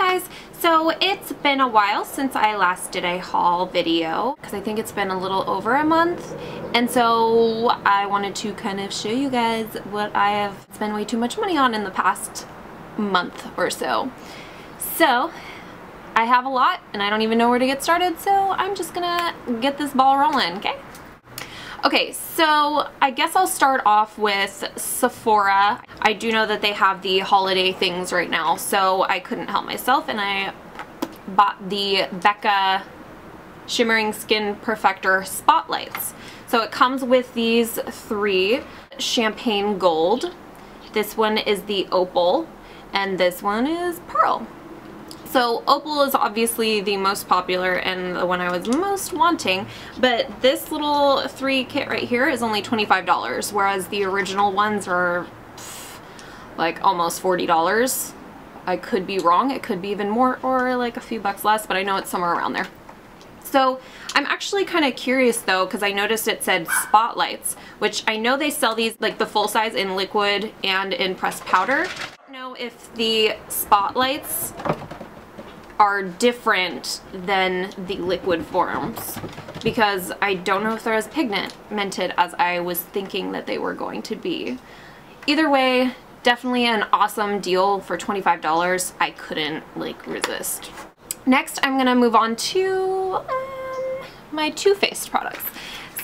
guys, so it's been a while since I last did a haul video because I think it's been a little over a month, and so I wanted to kind of show you guys what I have spent way too much money on in the past month or so. So I have a lot and I don't even know where to get started, so I'm just gonna get this ball rolling, okay? Okay, so I guess I'll start off with Sephora. I do know that they have the holiday things right now, so I couldn't help myself and I bought the BECCA Shimmering Skin Perfector Spotlights. So it comes with these three: champagne gold, this one is the opal, and this one is pearl. So opal is obviously the most popular and the one I was most wanting, but this little three kit right here is only $25, whereas the original ones are like almost $40. I could be wrong, it could be even more or like a few bucks less, but I know it's somewhere around there. So I'm actually kind of curious though, because I noticed it said spotlights, which I know they sell these like the full size in liquid and in pressed powder. I don't know if the spotlights are different than the liquid forms, because I don't know if they're as pigmented as I was thinking that they were going to be. Either way, definitely an awesome deal for $25. I couldn't like resist. Next, I'm gonna move on to my Too Faced products.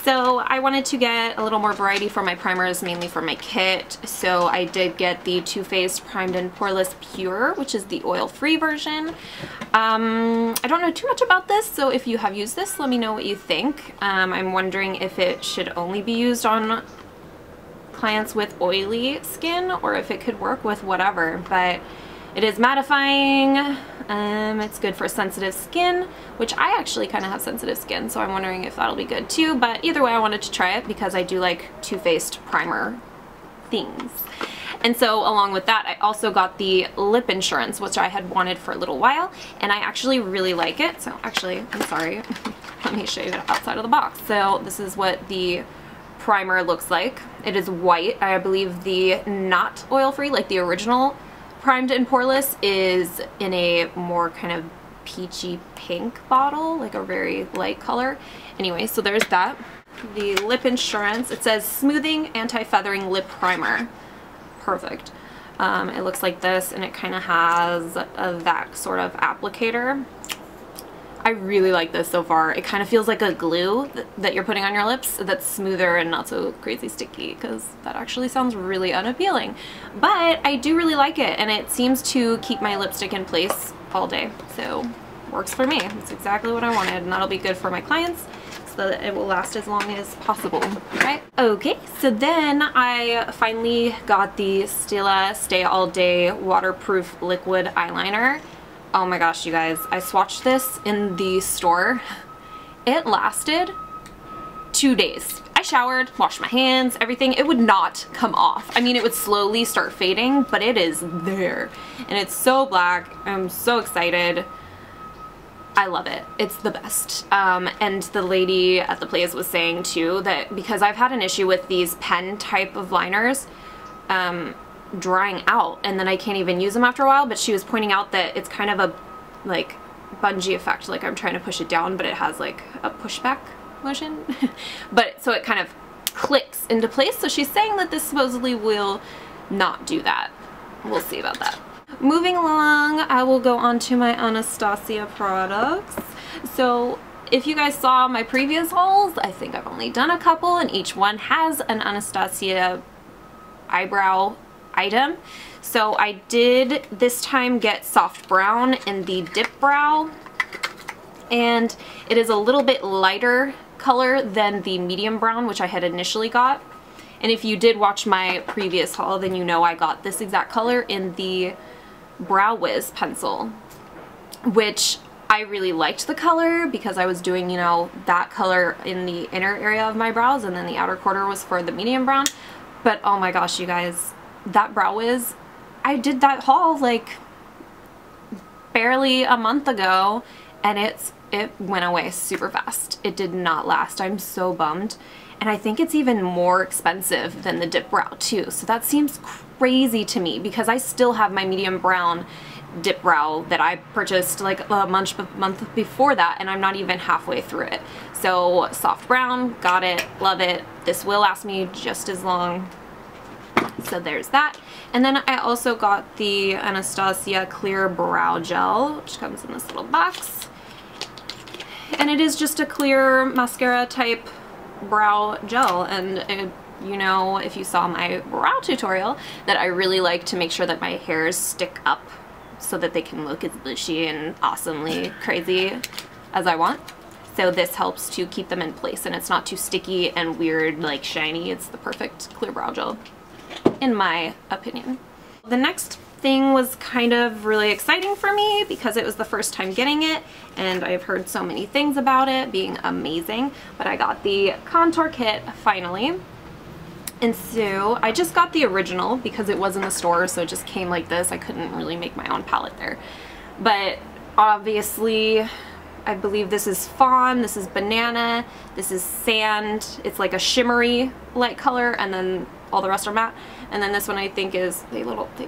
So I wanted to get a little more variety for my primers, mainly for my kit. So I did get the Too Faced Primed and Poreless Pure, which is the oil-free version. I don't know too much about this, so if you have used this, let me know what you think. I'm wondering if it should only be used on clients with oily skin or if it could work with whatever, but it is mattifying. It's good for sensitive skin, which I actually kind of have sensitive skin, so I'm wondering if that'll be good too, but either way I wanted to try it because I do like Too Faced primer things. And so along with that, I also got the lip insurance, which I had wanted for a little while, and I actually really like it. So actually, I'm sorry, let me show you it outside of the box. So this is what the primer looks like. It is white. I believe the not oil-free, like the original Primed and Poreless, is in a more kind of peachy pink bottle, like a very light color. Anyway, so there's that. The lip insurance, it says smoothing anti-feathering lip primer. Perfect. It looks like this, and it kind of has that sort of applicator. I really like this so far. It kind of feels like a glue that you're putting on your lips that's smoother and not so crazy sticky, because that actually sounds really unappealing. But I do really like it, and it seems to keep my lipstick in place all day. So works for me. It's exactly what I wanted, and that'll be good for my clients so that it will last as long as possible, right? Okay, so then I finally got the Stila Stay All Day Waterproof Liquid Eyeliner. Oh my gosh, you guys, I swatched this in the store. It lasted 2 days. I showered, washed my hands, everything. It would not come off. I mean, it would slowly start fading, but it is there. And it's so black. I'm so excited. I love it. It's the best. And the lady at the place was saying too that because I've had an issue with these pen type of liners, drying out and then I can't even use them after a while, but she was pointing out that it's kind of a like bungee effect, like I'm trying to push it down but it has like a pushback motion but so it kind of clicks into place. So she's saying that this supposedly will not do that. We'll see about that. Moving along, I will go on to my Anastasia products. So if you guys saw my previous hauls, I think I've only done a couple and each one has an Anastasia eyebrow item. So I did this time get soft brown in the dip brow, and it is a little bit lighter color than the medium brown, which I had initially got. And if you did watch my previous haul, then you know I got this exact color in the Brow Wiz pencil, which I really liked the color because I was doing, you know, that color in the inner area of my brows, and then the outer quarter was for the medium brown. But oh my gosh, you guys, that Brow Wiz, I did that haul like barely a month ago and it went away super fast. It did not last. I'm so bummed. And I think it's even more expensive than the dip brow too. So that seems crazy to me because I still have my medium brown dip brow that I purchased like a month before that, and I'm not even halfway through it. So soft brown, got it, love it. This will last me just as long. So there's that. And then I also got the Anastasia clear brow gel, which comes in this little box. And it is just a clear mascara type brow gel, and you know, if you saw my brow tutorial, that I really like to make sure that my hairs stick up so that they can look as bushy and awesomely crazy as I want. So this helps to keep them in place, and it's not too sticky and weird like shiny. It's the perfect clear brow gel, in my opinion. The next thing was kind of really exciting for me because it was the first time getting it, and I've heard so many things about it being amazing, but I got the contour kit finally. And so I just got the original because it was in the store, so it just came like this. I couldn't really make my own palette there. But obviously, I believe this is fawn, this is banana, this is sand. It's like a shimmery light color, and then all the rest are matte. And then this one I think is, they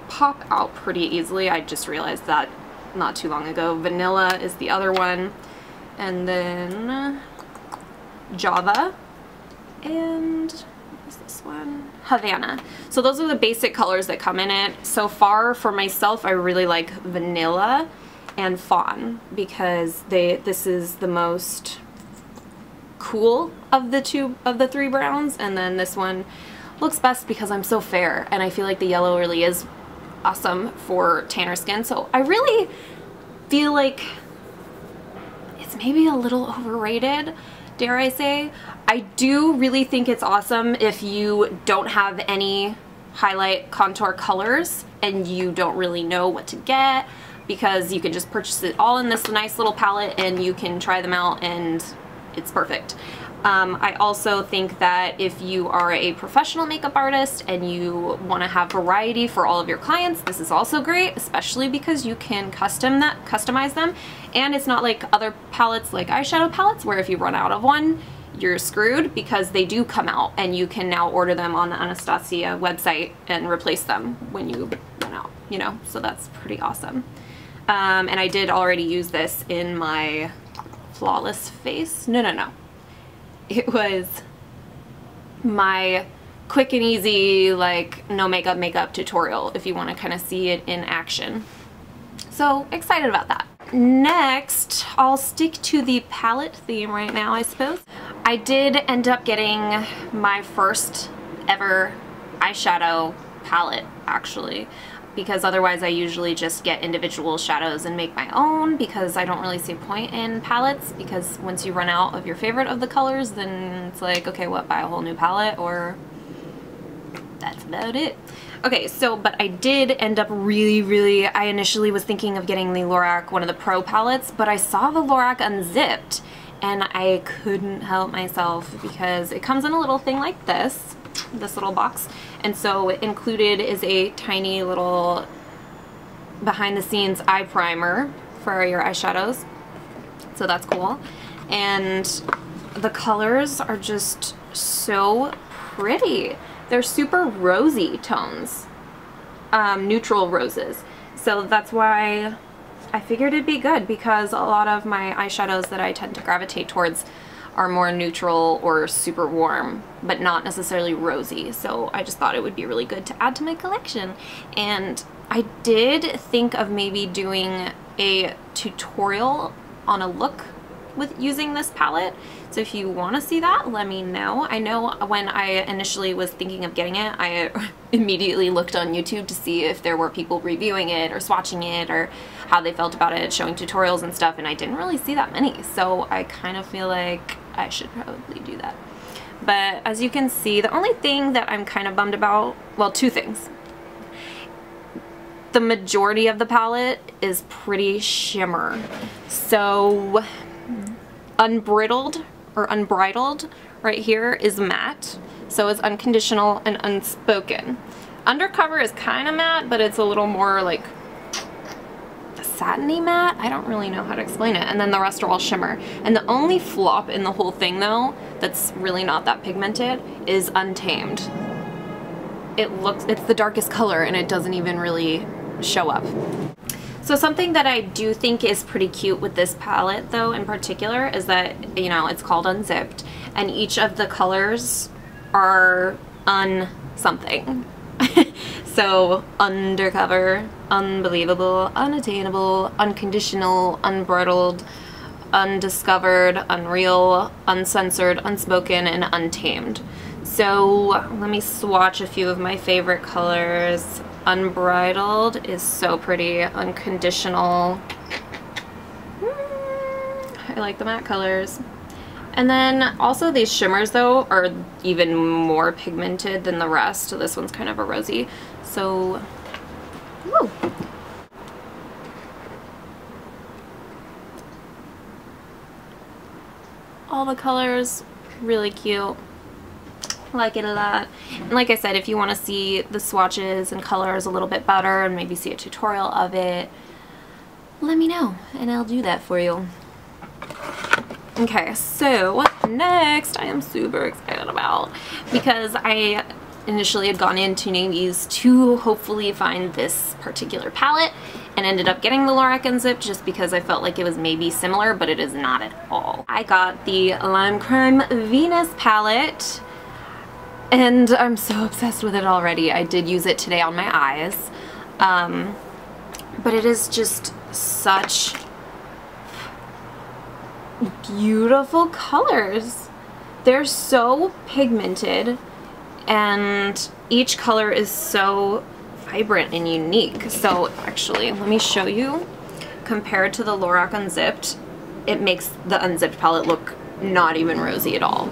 pop out pretty easily. I just realized that not too long ago. Vanilla is the other one. And then Java. And this one, Havana. So those are the basic colors that come in it. So far for myself, I really like vanilla and fawn because this is the most cool of the three browns, and then this one looks best because I'm so fair, and I feel like the yellow really is awesome for tanner skin. So I really feel like it's maybe a little overrated, dare I say. I do really think it's awesome if you don't have any highlight contour colors and you don't really know what to get, because you can just purchase it all in this nice little palette and you can try them out and it's perfect. I also think that if you are a professional makeup artist and you want to have variety for all of your clients, this is also great, especially because you can customize them, and it's not like other palettes like eyeshadow palettes where if you run out of one, you're screwed, because they do come out and you can now order them on the Anastasia website and replace them when you run out, you know, so that's pretty awesome. And I did already use this in my flawless face. No. It was my quick and easy, like, no makeup tutorial if you want to kind of see it in action. So excited about that. Next, I'll stick to the palette theme right now, I suppose. I did end up getting my first ever eyeshadow palette, actually, because otherwise I usually just get individual shadows and make my own, because I don't really see a point in palettes, because once you run out of your favorite of the colors, then it's like, okay, what, buy a whole new palette, or that's about it. Okay, so, but I did end up really, I initially was thinking of getting the Lorac, one of the Pro palettes, but I saw the Lorac Unzipped, and I couldn't help myself because it comes in a little thing like this little box, and so included is a tiny little behind the scenes eye primer for your eyeshadows, so that's cool. And the colors are just so pretty. They're super rosy tones, neutral roses, so that's why I figured it'd be good, because a lot of my eyeshadows that I tend to gravitate towards are more neutral or super warm, but not necessarily rosy. So I just thought it would be really good to add to my collection. And I did think of maybe doing a tutorial on a look with using this palette. So if you want to see that, let me know. I know when I initially was thinking of getting it, I immediately looked on YouTube to see if there were people reviewing it or swatching it or how they felt about it, showing tutorials and stuff, and I didn't really see that many. So I kind of feel like I should probably do that. But as you can see, the only thing that I'm kind of bummed about, well, two things. The majority of the palette is pretty shimmer. So unbridled or unbridled right here is matte. So it's unconditional and unspoken. Undercover is kind of matte, but it's a little more like satiny matte. I don't really know how to explain it. And then the rest are all shimmer. And the only flop in the whole thing, though, that's really not that pigmented, is Untamed. It's the darkest color and it doesn't even really show up. So something that I do think is pretty cute with this palette though in particular is that, you know, it's called Unzipped and each of the colors are something. So undercover, unbelievable, unattainable, unconditional, unbridled, undiscovered, unreal, uncensored, unspoken, and untamed. So let me swatch a few of my favorite colors. Unbridled is so pretty. Unconditional. I like the matte colors. And then also these shimmers though are even more pigmented than the rest. So this one's kind of a rosy. So, woo. All the colors, really cute. Like it a lot. And like I said, if you want to see the swatches and colors a little bit better and maybe see a tutorial of it, let me know and I'll do that for you. Okay, so next I am super excited about because I initially had gone into Naimies to hopefully find this particular palette and ended up getting the Lorac Unzipped just because I felt like it was maybe similar, but it is not at all. I got the Lime Crime Venus palette and I'm so obsessed with it already. I did use it today on my eyes, but it is just such beautiful colors. They're so pigmented and each color is so vibrant and unique. So actually, let me show you. Compared to the Lorac Unzipped, it makes the Unzipped palette look not even rosy at all.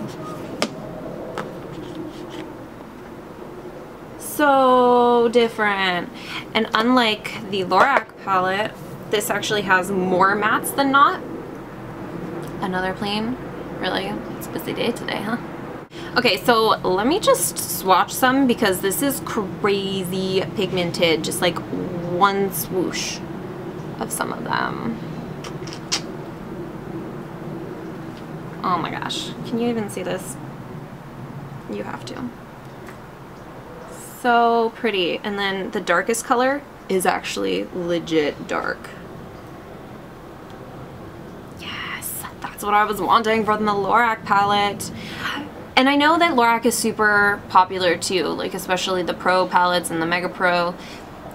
So different. And unlike the Lorac palette, this actually has more mattes than not. Another plane? Really? It's a busy day today, huh? Okay, so let me just swatch some because this is crazy pigmented, just like one swoosh of some of them. Oh my gosh, can you even see this? You have to. So pretty. And then the darkest color is actually legit dark. That's what I was wanting from the Lorac palette. And I know that Lorac is super popular too, like especially the Pro palettes and the Mega Pro.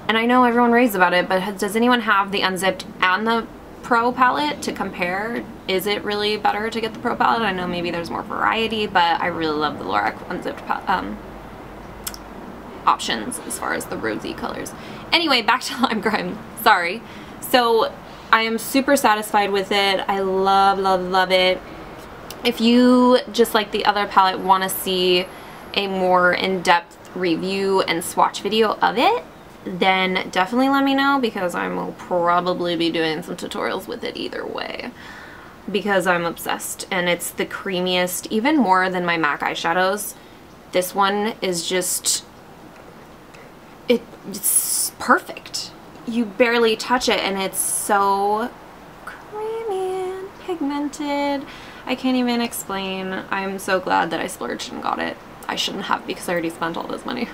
And I know everyone raves about it, but does anyone have the Unzipped and the Pro palette to compare? Is it really better to get the Pro palette? I know maybe there's more variety, but I really love the Lorac Unzipped options as far as the rosy colors. Anyway, back to Lime Crime. Sorry. So I am super satisfied with it. I love, love, love it. If you, just like the other palette, want to see a more in-depth review and swatch video of it, then definitely let me know because I will probably be doing some tutorials with it either way because I'm obsessed and it's the creamiest, even more than my MAC eyeshadows. This one is just, it's perfect. You barely touch it and it's so creamy and pigmented. I can't even explain. I'm so glad that I splurged and got it. I shouldn't have because I already spent all this money.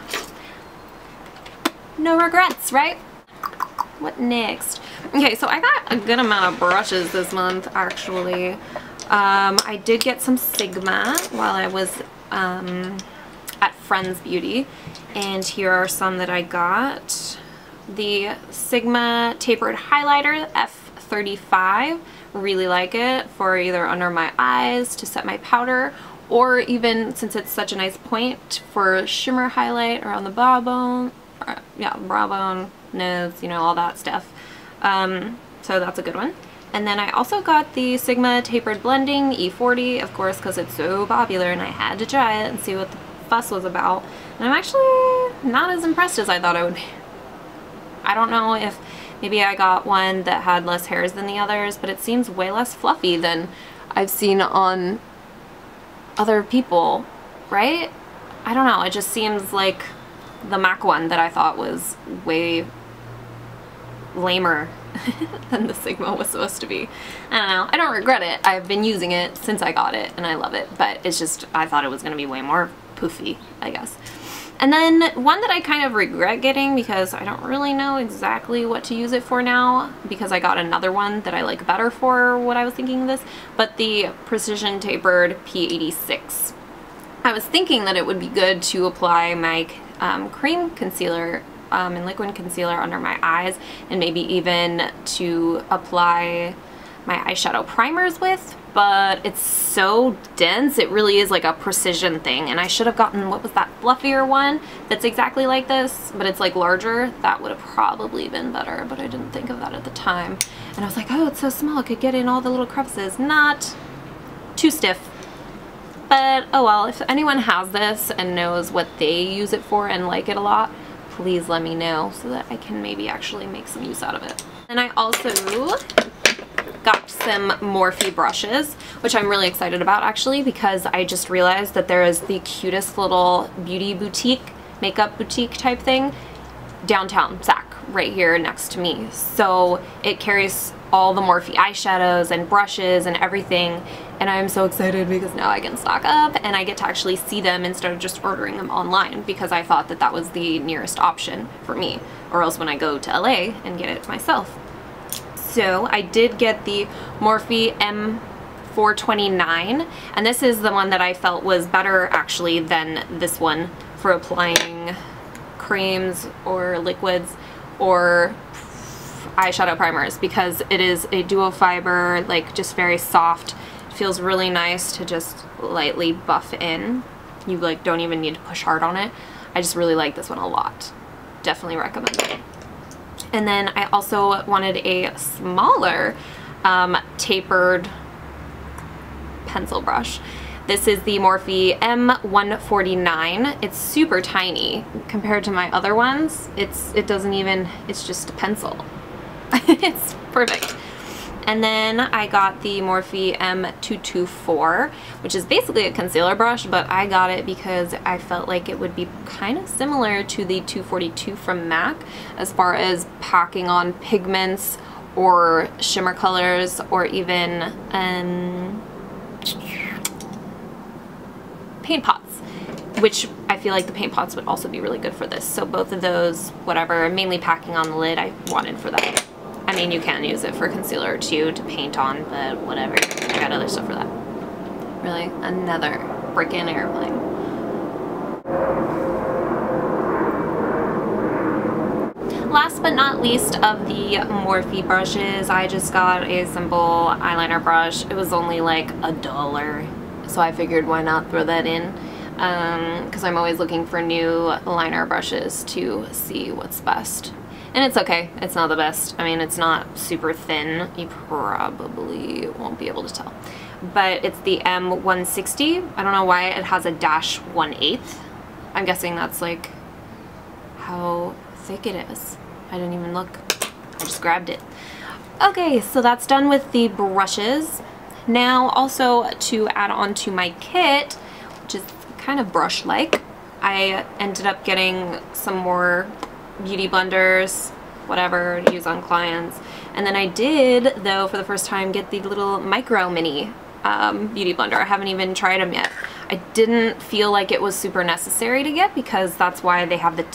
No regrets, right? What next? Okay, so I got a good amount of brushes this month actually. I did get some Sigma while I was at Frends Beauty, and here are some that I got. The Sigma Tapered Highlighter F35. Really like it for either under my eyes to set my powder, or even, since it's such a nice point, for shimmer highlight around the brow bone, brow bone, nose, you know, all that stuff. So that's a good one. And then I also got the Sigma Tapered Blending E40, of course, because it's so popular and I had to try it and see what the fuss was about. And I'm actually not as impressed as I thought I would be. I don't know if maybe I got one that had less hairs than the others, but it seems way less fluffy than I've seen on other people, right? I don't know, it just seems like the MAC one that I thought was way lamer than the Sigma was supposed to be. I don't know, I don't regret it. I've been using it since I got it and I love it, but it's just, I thought it was going to be way more poofy, I guess. And then one that I kind of regret getting because I don't really know exactly what to use it for now, because I got another one that I like better for what I was thinking of this, but the Precision Tapered P86. I was thinking that it would be good to apply my cream concealer and liquid concealer under my eyes, and maybe even to apply my eyeshadow primers with, but it's so dense. It really is like a precision thing, and I should have gotten, what was that fluffier one that's exactly like this, but it's like larger. That would have probably been better, but I didn't think of that at the time. And I was like, oh, it's so small, it could get in all the little crevices. Not too stiff. But oh well, if anyone has this and knows what they use it for and like it a lot, please let me know so that I can maybe actually make some use out of it. And I also got some Morphe brushes, which I'm really excited about actually, because I just realized that there is the cutest little beauty boutique, makeup boutique type thing downtown Sac, right here next to me. So it carries all the Morphe eyeshadows and brushes and everything, and I'm so excited because now I can stock up and I get to actually see them instead of just ordering them online, because I thought that that was the nearest option for me, or else when I go to LA and get it myself. So I did get the Morphe M429, and this is the one that I felt was better actually than this one for applying creams or liquids or eyeshadow primers, because it is a duo fiber, like just very soft. It feels really nice to just lightly buff in. You like don't even need to push hard on it. I just really like this one a lot. Definitely recommend it. And then I also wanted a smaller tapered pencil brush. This is the Morphe M149. It's super tiny compared to my other ones. It doesn't even, it's just a pencil. It's perfect. And then I got the Morphe M224, which is basically a concealer brush, but I got it because I felt like it would be kind of similar to the 242 from MAC as far as packing on pigments or shimmer colors, or even paint pots, which I feel like the paint pots would also be really good for this. So both of those, whatever, mainly packing on the lid, I wanted for that. I mean, you can use it for concealer too, to paint on, but whatever. I got other stuff for that. Really, another freaking airplane. Last but not least of the Morphe brushes, I just got a simple eyeliner brush. It was only like $1, so I figured why not throw that in, because I'm always looking for new liner brushes to see what's best. And it's okay, it's not the best. I mean, it's not super thin. You probably won't be able to tell. But it's the M160. I don't know why it has a -1/8. I'm guessing that's like how thick it is. I didn't even look. I just grabbed it. Okay, so that's done with the brushes. Now also to add on to my kit, which is kind of brush-like, I ended up getting some more beauty blenders, whatever, to use on clients. And then I did, though, for the first time, get the little micro mini beauty blender. I haven't even tried them yet. I didn't feel like it was super necessary to get, because that's why they have the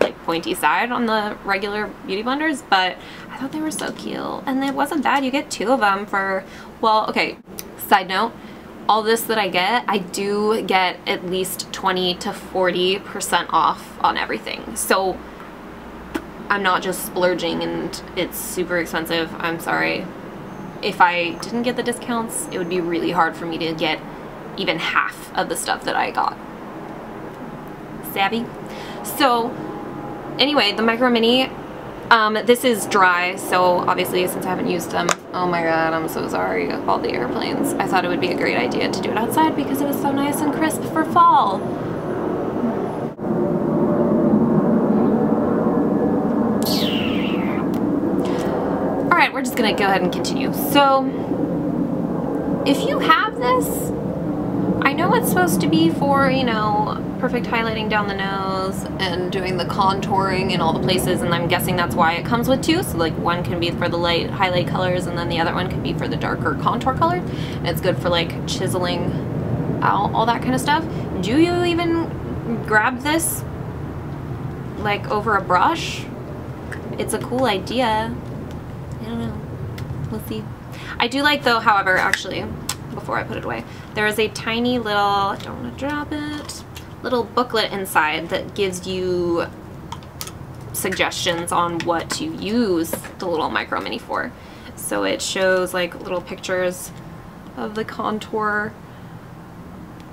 like pointy side on the regular beauty blenders, but I thought they were so cute, and it wasn't bad. You get 2 of them for, well, okay, side note, all this that I get, I do get at least 20 to 40% off on everything. So I'm not just splurging and it's super expensive. I'm sorry. If I didn't get the discounts, it would be really hard for me to get even half of the stuff that I got. Savvy? So anyway, the micro mini, this is dry, so obviously since I haven't used them, oh my god, I'm so sorry of all the airplanes. I thought it would be a great idea to do it outside because it was so nice and crisp for fall. Alright, we're just gonna go ahead and continue. So, if you have this, I know it's supposed to be for, you know, perfect highlighting down the nose and doing the contouring in all the places, and I'm guessing that's why it comes with 2. So like one can be for the light highlight colors and then the other one can be for the darker contour color. And it's good for like chiseling out all that kind of stuff. Do you even grab this like over a brush. It's a cool idea. I don't know. We'll see. I do like though, however, actually, before I put it away, there is a tiny little, I don't want to drop it, little booklet inside that gives you suggestions on what to use the little micro mini for. So it shows like little pictures of the contour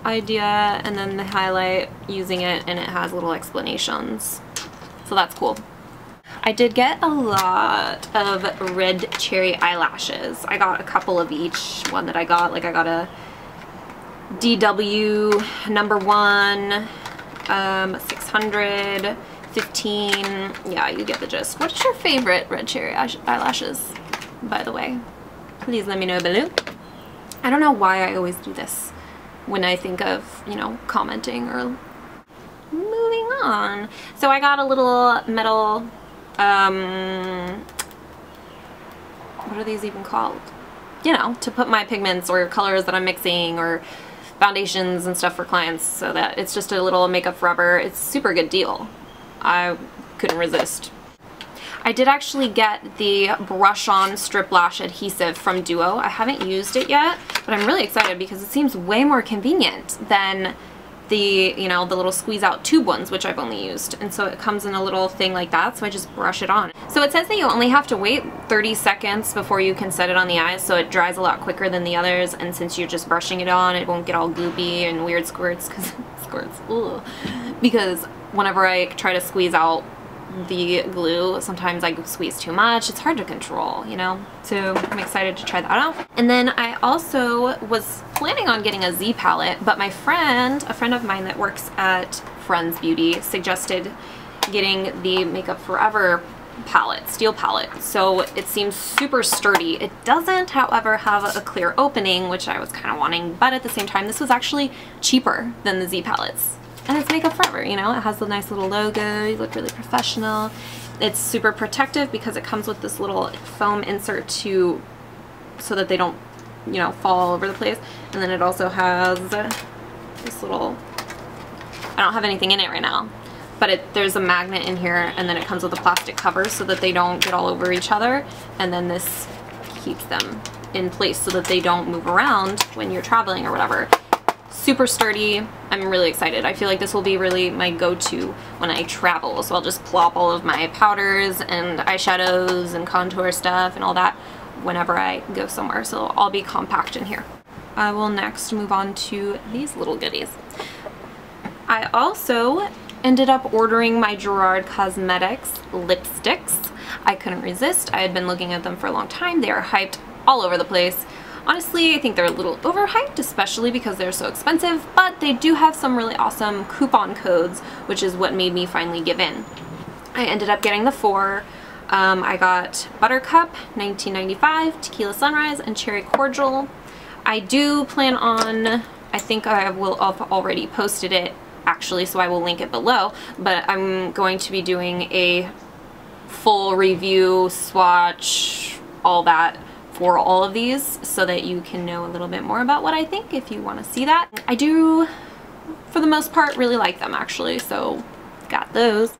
idea and then the highlight using it, and it has little explanations. So that's cool. I did get a lot of red cherry eyelashes. I got a couple of each one that I got. Like I got a DW #1, 600, 15. Yeah, you get the gist. What's your favorite red cherry eyelashes, by the way? Please let me know below. I don't know why I always do this when I think of, you know, commenting or moving on. So I got a little metal, what are these even called? You know, to put my pigments or colors that I'm mixing or foundations and stuff for clients, so that it's just a little makeup forever. It's a super good deal. I couldn't resist. I did actually get the brush on strip lash adhesive from Duo. I haven't used it yet, but I'm really excited because it seems way more convenient than the, you know, the little squeeze out tube ones, which I've only used. And so it comes in a little thing like that, so I just brush it on. So it says that you only have to wait 30 seconds before you can set it on the eyes, so it dries a lot quicker than the others, and since you're just brushing it on, it won't get all goopy and weird squirts, because whenever I try to squeeze out the glue, sometimes I squeeze too much. It's hard to control, you know? So I'm excited to try that out. And then I also was planning on getting a Z palette, but my friend, a friend of mine that works at Frends Beauty, suggested getting the Makeup Forever palette, steel palette. So it seems super sturdy. It doesn't, however, have a clear opening, which I was kind of wanting, but at the same time, this was actually cheaper than the Z palettes. And it's Makeup Forever, you know? It has the nice little logo, you look really professional. It's super protective because it comes with this little foam insert so that they don't, you know, fall all over the place. And then it also has this little, I don't have anything in it right now, but there's a magnet in here, and then it comes with a plastic cover so that they don't get all over each other. And then this keeps them in place so that they don't move around when you're traveling or whatever. Super sturdy. I'm really excited. I feel like this will be really my go-to when I travel. So I'll just plop all of my powders and eyeshadows and contour stuff and all that whenever I go somewhere. So it'll all be compact in here. I will next move on to these little goodies. I also ended up ordering my Gerard Cosmetics lipsticks. I couldn't resist. I had been looking at them for a long time. They are hyped all over the place. Honestly, I think they're a little overhyped, especially because they're so expensive, but they do have some really awesome coupon codes, which is what made me finally give in. I ended up getting the 4. I got Buttercup, 1995, Tequila Sunrise, and Cherry Cordial. I do plan on, I think I will have already posted it actually, so I will link it below, but I'm going to be doing a full review, swatch, all that, for all of these, so that you can know a little bit more about what I think if you want to see that. I do, for the most part, really like them actually, so got those.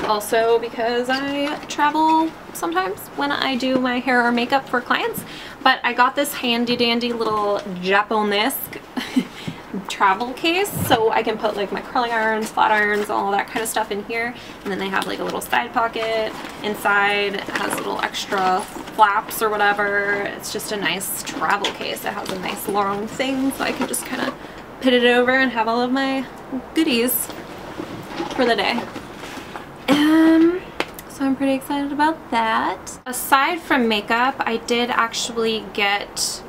Also because I travel sometimes when I do my hair or makeup for clients, but I got this handy dandy little Japonesque travel case, so I can put like my curling irons, flat irons, all that kind of stuff in here. And then they have like a little side pocket inside. It has little extra flaps or whatever. It's just a nice travel case. It has a nice long thing, so I can just kind of put it over and have all of my goodies for the day. So I'm pretty excited about that. Aside from makeup, I did actually get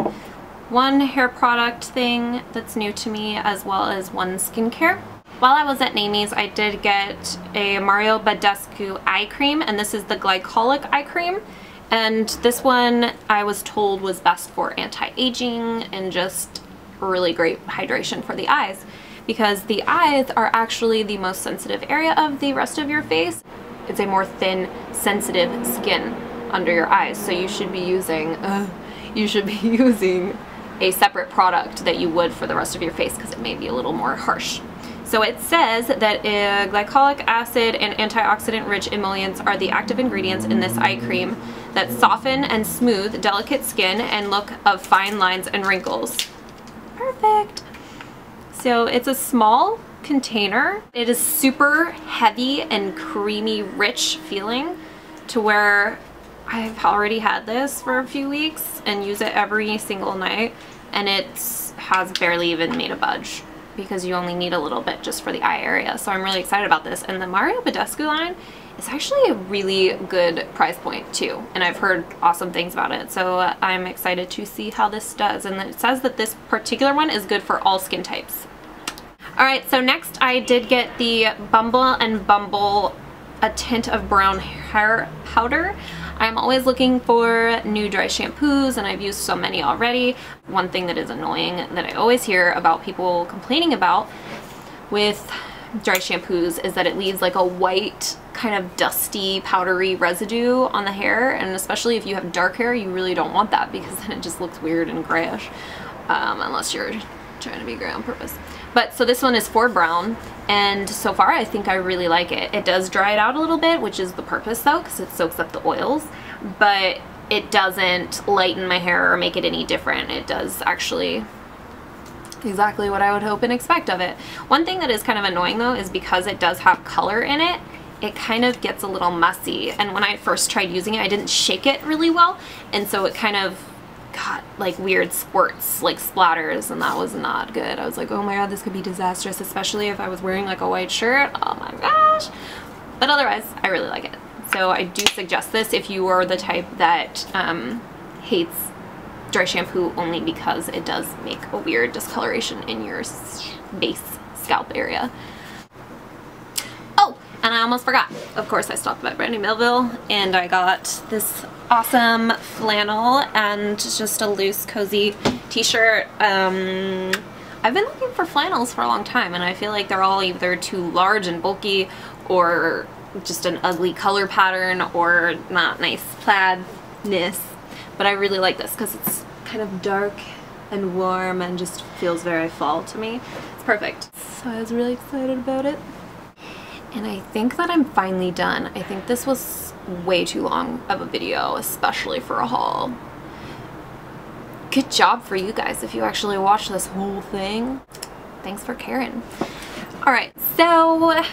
one hair product thing that's new to me, as well as one skincare. While I was at Naimies, I did get a Mario Badescu eye cream, and this is the glycolic eye cream. And this one I was told was best for anti-aging and just really great hydration for the eyes, because the eyes are actually the most sensitive area of the rest of your face. It's a more thin, sensitive skin under your eyes, so you should be using a separate product that you would for the rest of your face, because it may be a little more harsh. So it says that glycolic acid and antioxidant-rich emollients are the active ingredients in this eye cream that soften and smooth delicate skin and look of fine lines and wrinkles. Perfect. So it's a small container. It is super heavy and creamy rich feeling to where I've already had this for a few weeks and use it every single night, and it has barely even made a budge because you only need a little bit just for the eye area. So I'm really excited about this. And the Mario Badescu line is actually a really good price point too, and I've heard awesome things about it, so I'm excited to see how this does. And it says that this particular one is good for all skin types. Alright, so next I did get the Bumble and Bumble A Tint of Brown Hair Powder. I'm always looking for new dry shampoos, and I've used so many already. One thing that is annoying that I always hear about people complaining about with dry shampoos is that it leaves like a white, kind of dusty, powdery residue on the hair, and especially if you have dark hair, you really don't want that because then it just looks weird and grayish, unless you're trying to be gray on purpose. But so this one is for brown, and so far I think I really like it. It does dry it out a little bit, which is the purpose though, because it soaks up the oils, but it doesn't lighten my hair or make it any different. It does actually exactly what I would hope and expect of it. One thing that is kind of annoying though is because it does have color in it, it kind of gets a little messy, and when I first tried using it I didn't shake it really well, and so it kind of got like weird squirts, like splatters, and that was not good. I was like, oh my god, this could be disastrous, especially if I was wearing like a white shirt. Oh my gosh. But otherwise I really like it, so I do suggest this if you are the type that hates dry shampoo only because it does make a weird discoloration in your base scalp area. Oh, and I almost forgot. Of course I stopped by Brandy Melville and I got this awesome flannel and just a loose cozy t-shirt. I've been looking for flannels for a long time, and I feel like they're all either too large and bulky or just an ugly color pattern or not nice plaidness. But I really like this because it's kind of dark and warm and just feels very fall to me. It's perfect. So I was really excited about it. And I think that I'm finally done. I think this was way too long of a video, especially for a haul. Good job for you guys if you actually watched this whole thing. Thanks for caring. Alright, so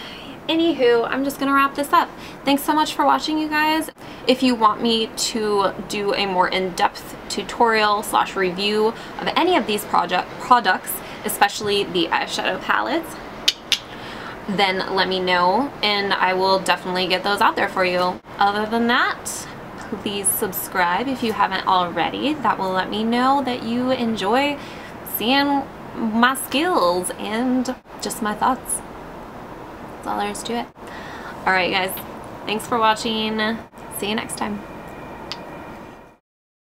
anywho, I'm just gonna wrap this up. Thanks so much for watching, you guys. If you want me to do a more in-depth tutorial / review of any of these products, especially the eyeshadow palettes, then let me know and I will definitely get those out there for you. Other than that, please subscribe if you haven't already. That will let me know that you enjoy seeing my skills and just my thoughts. That's all there is to it. Alright guys, thanks for watching. See you next time.